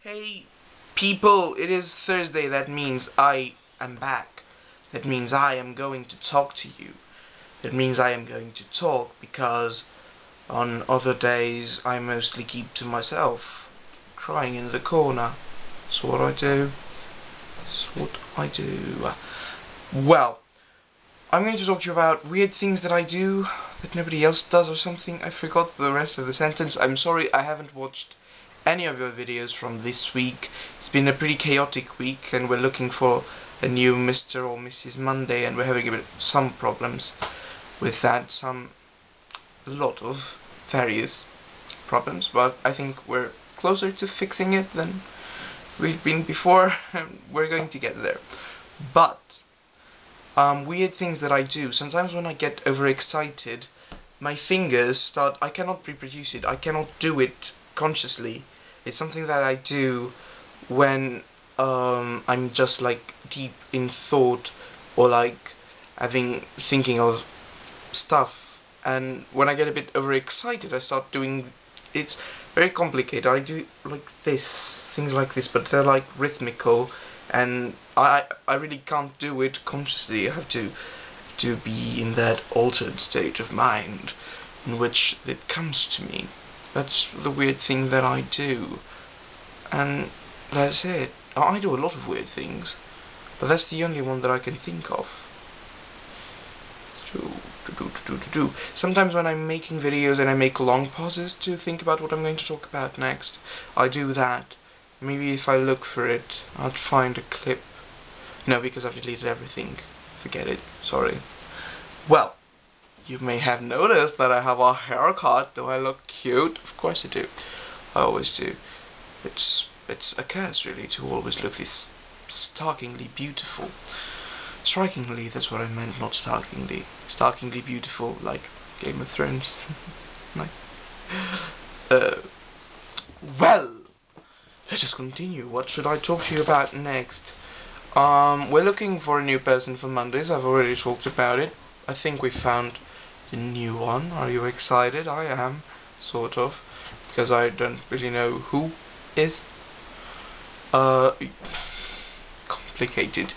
Hey people, it is Thursday. That means I am back. That means I am going to talk to you. That means I am going to talk because on other days I mostly keep to myself, crying in the corner. That's what I do. That's what I do. Well, I'm going to talk to you about weird things that I do that nobody else does or something. I forgot the rest of the sentence. I'm sorry I haven't watched any of your videos from this week. It's been a pretty chaotic week and we're looking for a new Mr. or Mrs. Monday and we're having a bit some problems with that. A lot of various problems, but I think we're closer to fixing it than we've been before and we're going to get there. But weird things that I do. Sometimes when I get overexcited, my fingers start... I cannot reproduce it. I cannot do it consciously. It's something that I do when I'm just like deep in thought or like thinking of stuff, and when I get a bit overexcited I start doing... It's very complicated. I do like this, things like this, but they're like rhythmical, and I really can't do it consciously. I have to be in that altered state of mind in which it comes to me. That's the weird thing that I do, and that's it. I do a lot of weird things, but that's the only one that I can think of. Sometimes when I'm making videos and I make long pauses to think about what I'm going to talk about next, I do that. Maybe if I look for it, I'll find a clip. No, because I've deleted everything. Forget it. Sorry. Well, you may have noticed that I have a haircut. Do I look cute? Of course I do. I always do. It's a curse, really, to always look this starkingly beautiful. Strikingly, that's what I meant, not starkingly. Starkingly beautiful, like Game of Thrones. Nice. Well, let us continue. What should I talk to you about next? We're looking for a new person for Mondays. I've already talked about it. I think we found the new one. Are you excited? I am, sort of, because I don't really know who is. Complicated.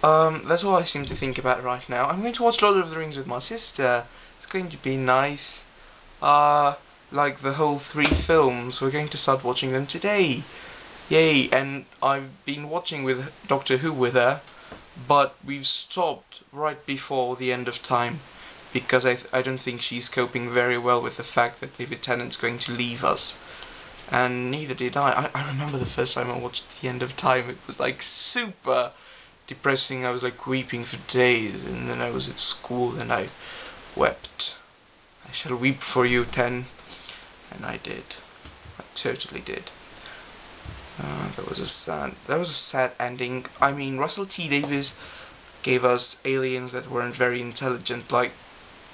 That's all I seem to think about right now. I'm going to watch Lord of the Rings with my sister. It's going to be nice. Like the whole 3 films. We're going to start watching them today. Yay! And I've been watching with Doctor Who with her, but we've stopped right before the end of time because I don't think she's coping very well with the fact that David Tennant's going to leave us. And neither did I. I remember the first time I watched The End of Time, it was like super depressing. I was like weeping for days, and then I was at school and I wept. I shall weep for you, Ten. And I did. I totally did. That was a sad ending. I mean, Russell T Davies gave us aliens that weren't very intelligent, like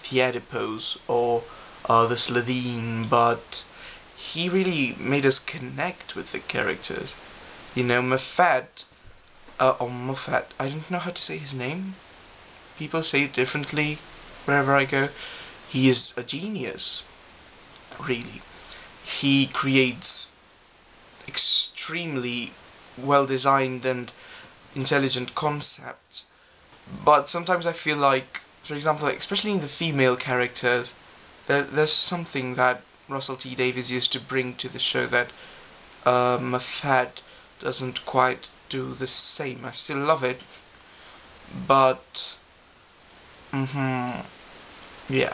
the Adipose or the Slovene, but he really made us connect with the characters. You know, Moffat, or Moffat, I don't know how to say his name. People say it differently wherever I go. He is a genius, really. He creates extremely well-designed and intelligent concepts, but sometimes I feel like, for example, especially in the female characters, there's something that Russell T Davies used to bring to the show that Moffat doesn't quite do the same. I still love it, but yeah.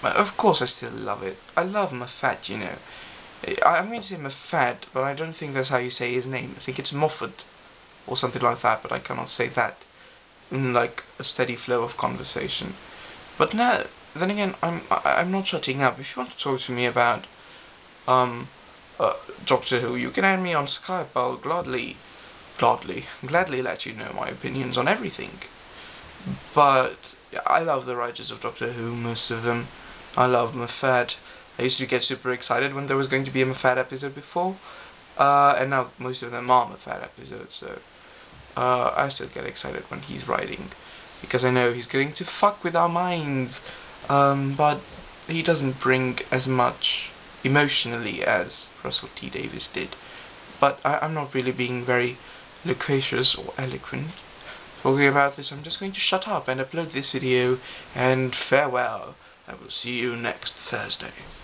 Of course I still love it. I love Moffat, you know. I'm going to say Moffat, but I don't think that's how you say his name. I think it's Moffat or something like that, but I cannot say that in like a steady flow of conversation. But no, then again, I'm not shutting up. If you want to talk to me about Doctor Who, you can add me on Skype. I'll gladly let you know my opinions on everything. But yeah, I love the writers of Doctor Who, most of them. I love Moffat. I used to get super excited when there was going to be a Moffat episode before, and now most of them are Moffat episodes, so I still get excited when he's writing, because I know he's going to fuck with our minds, but he doesn't bring as much emotionally as Russell T Davies did. But I'm not really being very loquacious or eloquent talking about this. I'm just going to shut up and upload this video, and farewell. I will see you next Thursday.